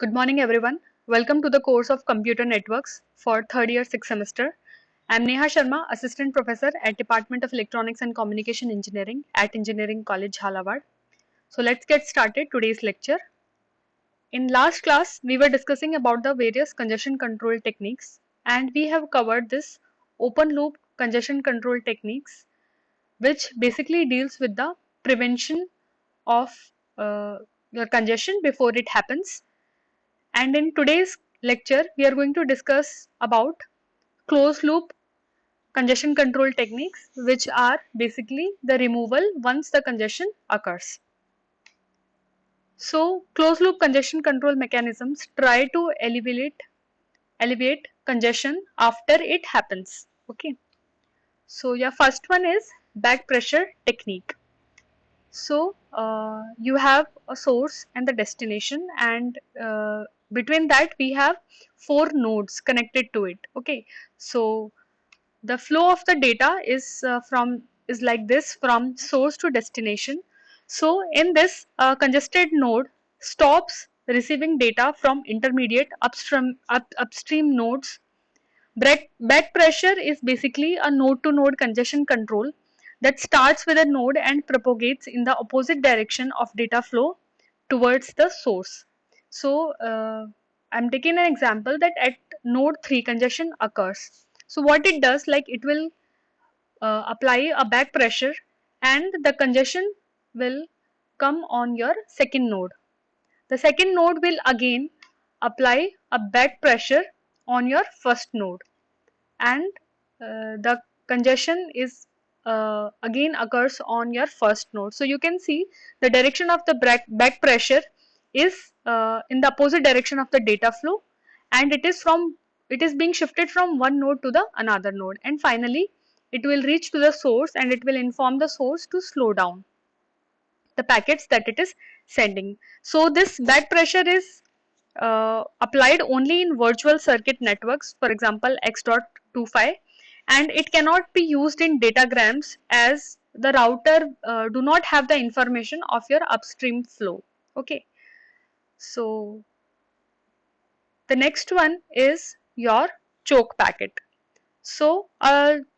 Good morning, everyone. Welcome to the course of Computer Networks for third year 6th semester. I am Neha Sharma, Assistant Professor at Department of Electronics and Communication Engineering at Engineering College, Jhalawad. So let's get started today's lecture. In last class, we were discussing about the various congestion control techniques, and we have covered this open loop congestion control techniques, which basically deals with the prevention of your congestion before it happens. And in today's lecture, we are going to discuss about closed loop congestion control techniques, which are basically the removal once the congestion occurs. So, closed loop congestion control mechanisms try to alleviate congestion after it happens. Okay. So, your first one is back pressure technique. So, you have a source and the destination, and between that we have 4 nodes connected to it. Okay, so the flow of the data is like this, from source to destination. So in this, congested node stops receiving data from intermediate upstream nodes. Back pressure is basically a node to node congestion control that starts with a node and propagates in the opposite direction of data flow towards the source. So I'm taking an example that at node 3 congestion occurs. So what it does, like it will apply a back pressure and the congestion will come on your second node. The second node will again apply a back pressure on your first node, and the congestion is again occurs on your first node. So you can see the direction of the back pressure is in the opposite direction of the data flow, and it is being shifted from one node to the another node, and finally it will reach to the source and it will inform the source to slow down the packets that it is sending. So this back pressure is applied only in virtual circuit networks, for example X.25, and it cannot be used in datagrams as the router do not have the information of your upstream flow. Okay, so the next one is your choke packet. So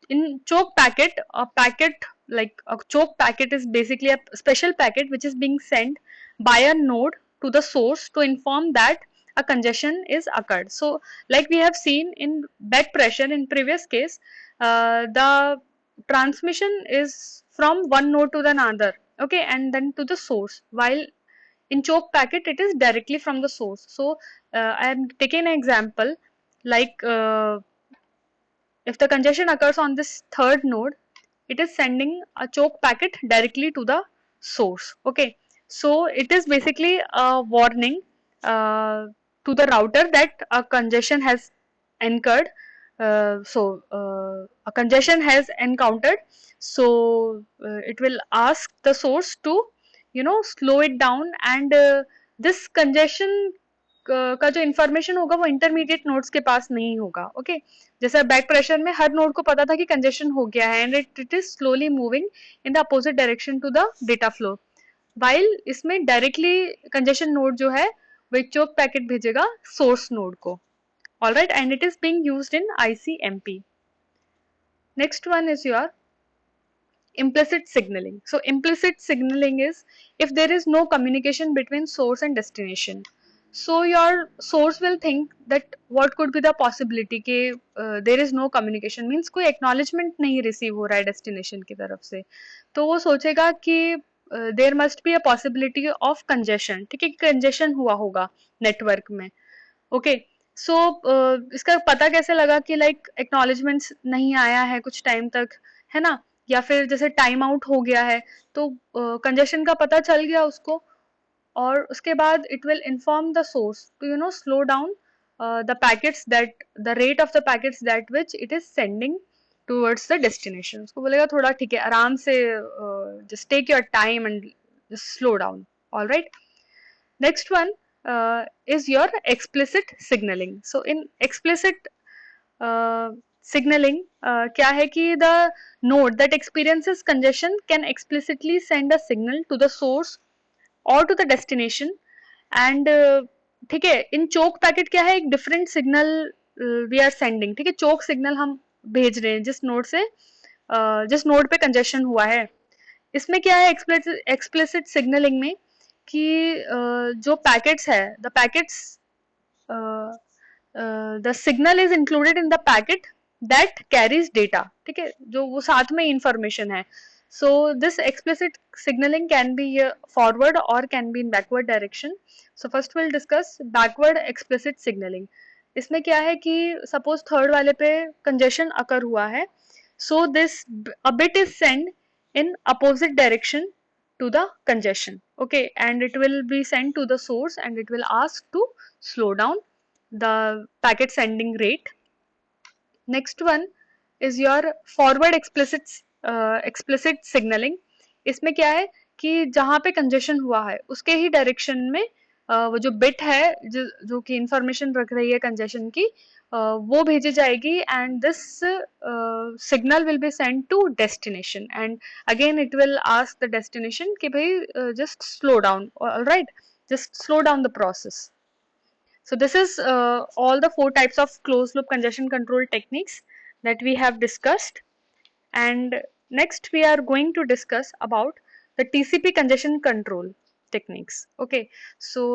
in choke packet, a packet like a choke packet is basically a special packet which is being sent by a node to the source to inform that a congestion is occurred. So like we have seen in back pressure in previous case, the transmission is from one node to the another, okay, and then to the source, while in choke packet it is directly from the source. So I am taking an example like if the congestion occurs on this third node, it is sending a choke packet directly to the source. Okay, so it is basically a warning to the router that a congestion has incurred. A congestion has encountered. So it will ask the source to slow it down, and this congestion का जो information होगा वो intermediate nodes के पास नहीं होगा. Okay, जैसा back pressure में हर node को पता था कि कंजेशन हो गया है and it is slowly moving in the opposite direction to the data flow, while इसमें डायरेक्टली कंजेशन नोड जो है वो एक चोक पैकेट भेजेगा सोर्स नोड को. Alright, and it is being used in ICMP. Next one is your implicit signaling. So implicit signaling is if there is no communication between source and destination. So your source will think that what could be the possibility कि there is no communication means कोई acknowledgement नहीं receive हो रहा है destination की तरफ से, तो वो सोचेगा कि there must be a possibility of congestion. ठीक है, congestion हुआ होगा network में. Okay, so इसका पता कैसे लगा कि like acknowledgements नहीं आया है कुछ time तक, है ना, या फिर जैसे टाइम आउट हो गया है तो कंजेशन का पता चल गया उसको, और उसके बाद it will inform the source to slow down the packets that the rate of the packets that which it is sending towards the destination. उसको बोलेगा थोड़ा ठीक है, आराम से just take your time and slow down. Alright, next one is your explicit signaling. So in explicit signaling क्या है कि the node that experiences congestion can explicitly send a signal to the source or to the destination, and ठीक है, इन चोक packet क्या है, एक different signal we are sending, ठीक है, चोक सिग्नल हम भेज रहे हैं जिस नोड से जिस नोड पे कंजेशन हुआ है। इसमें क्या है एक्सप्लिसिट सिग्नलिंग में कि जो पैकेट्स है, the packets the signal is included in the packet that carries data, ठीक है, जो वो साथ में इंफॉर्मेशन है। So this explicit signalling can be forward और can be in backward direction. So first will discuss backward explicit signalling. इसमें क्या है कि सपोज थर्ड वाले पे कंजेशन अकर हुआ है, so this a bit is sent in opposite direction to the congestion, okay, and it will be sent to the source and it will ask to slow down the packet sending rate. Next one is your forward explicit signaling. इसमें क्या है कि जहाँ पे congestion हुआ है उसके ही direction में वो जो बिट है जो कि इंफॉर्मेशन रख रही है कंजेशन की, वो भेजी जाएगी and this signal will be send to destination and again it will ask the destination कि भाई just slow down, alright, just slow down the process. So this is all the 4 types of closed loop congestion control techniques that we have discussed. And next we are going to discuss about the TCP congestion control techniques. Okay, so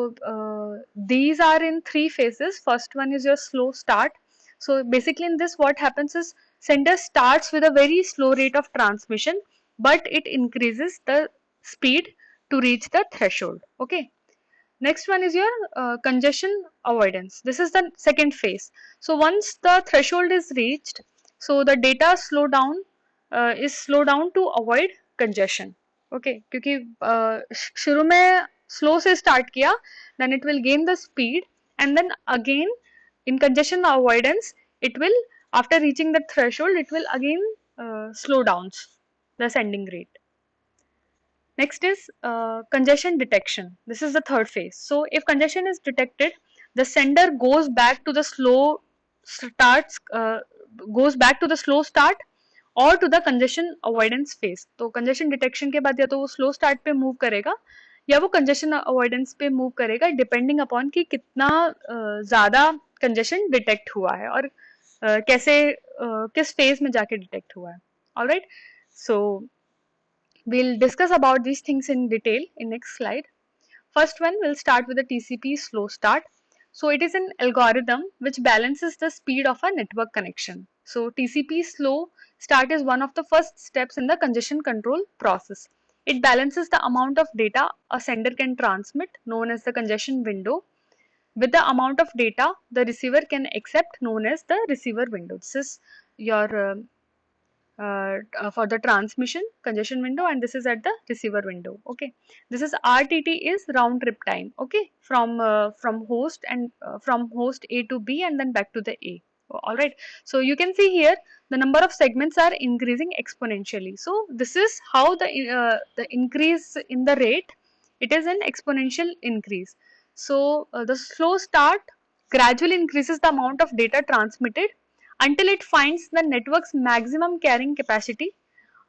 these are in 3 phases. First one is your slow start. So basically in this what happens is sender starts with a very slow rate of transmission, but it increases the speed to reach the threshold. Okay. Next one is your congestion avoidance. This is the second phase. So once the threshold is reached, so the data is slow down to avoid congestion. Okay, क्योंकि शुरू में slow से start किया, then it will gain the speed and then again in congestion avoidance it will, after reaching the threshold, it will again slow down the sending rate. Next is congestion detection. This is the third phase. So if congestion is detected, the sender goes back to the slow start or to the congestion avoidance phase. तो congestion detection के बाद या तो वो slow start पे move करेगा या वो congestion avoidance पे move करेगा, depending upon कि कितना ज़्यादा congestion detect हुआ है और कैसे किस phase में जाके detect हुआ है. Alright, so we'll discuss about these things in detail in next slide. First one, we'll start with the TCP slow start. So it is an algorithm which balances the speed of a network connection. So TCP slow start is one of the first steps in the congestion control process. It balances the amount of data a sender can transmit, known as the congestion window, with the amount of data the receiver can accept, known as the receiver window. This is your for the transmission congestion window, and this is at the receiver window. Okay, this is RTT is round trip time. Okay, from host and from host A to B and then back to the A. All right, so you can see here the number of segments are increasing exponentially. So this is how the increase in the rate, it is an exponential increase. So the slow start gradually increases the amount of data transmitted until it finds the network's maximum carrying capacity.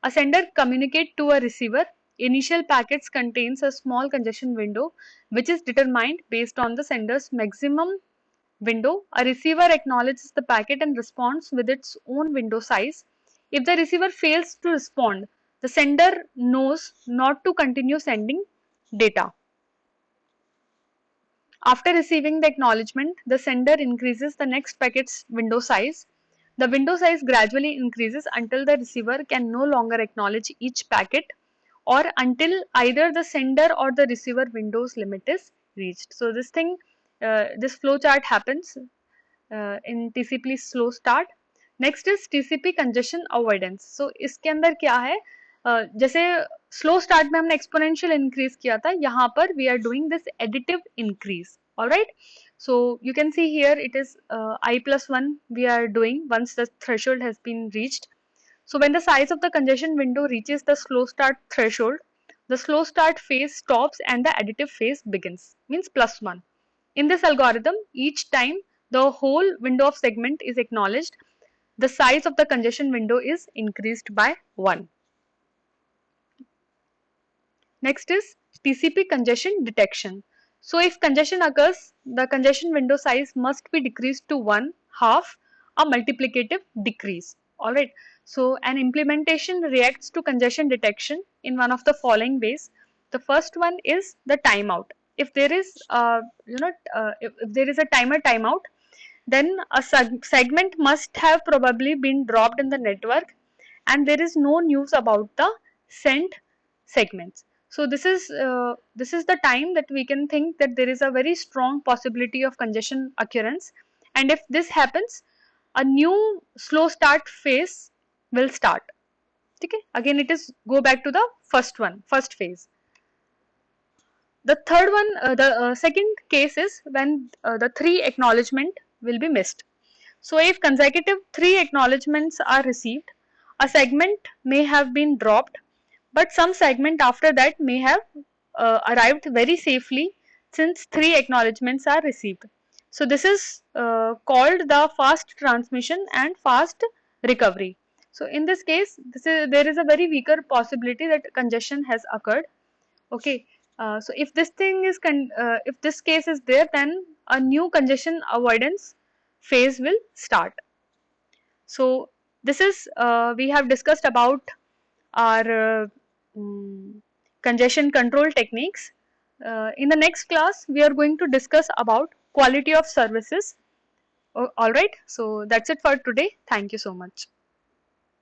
A sender communicates to a receiver. Initial packets contains a small congestion window which is determined based on the sender's maximum window. A receiver acknowledges the packet and responds with its own window size. If the receiver fails to respond, the sender knows not to continue sending data. After receiving the acknowledgement, the sender increases the next packet's window size. The window size gradually increases until the receiver can no longer acknowledge each packet or until either the sender or the receiver window's limit is reached. So this flow chart happens in TCP slow start. Next is TCP congestion avoidance. So इसके अंदर क्या है, जैसे slow start में हमने exponential increase किया था, यहाँ पर we are doing this additive increase. Alright, so you can see here it is I+1 we are doing once the threshold has been reached. So when the size of the congestion window reaches the slow start threshold, the slow start phase stops and the additive phase begins, means +1. In this algorithm, each time the whole window of segment is acknowledged, the size of the congestion window is increased by 1. Next is TCP congestion detection. So if congestion occurs, the congestion window size must be decreased to 1/2 a multiplicative decrease. Alright. So an implementation reacts to congestion detection in one of the following ways. The first one is the timeout. If there is if there is a timeout, then a segment must have probably been dropped in the network and there is no news about the sent segments. So this is the time that we can think that there is a very strong possibility of congestion occurrence, and if this happens, a new slow start phase will start. Okay, again it is go back to the first phase. The third one, the second case is when the 3 acknowledgement will be missed. So if consecutive 3 acknowledgements are received, a segment may have been dropped, but some segment after that may have arrived very safely since 3 acknowledgements are received. So this is called the fast transmission and fast recovery. So in this case, there is a very weaker possibility that congestion has occurred. Okay, so if this thing is if this case is there, then a new congestion avoidance phase will start. So this is we have discussed about our congestion control techniques. In the next class, we are going to discuss about quality of services. All right. So that's it for today. Thank you so much.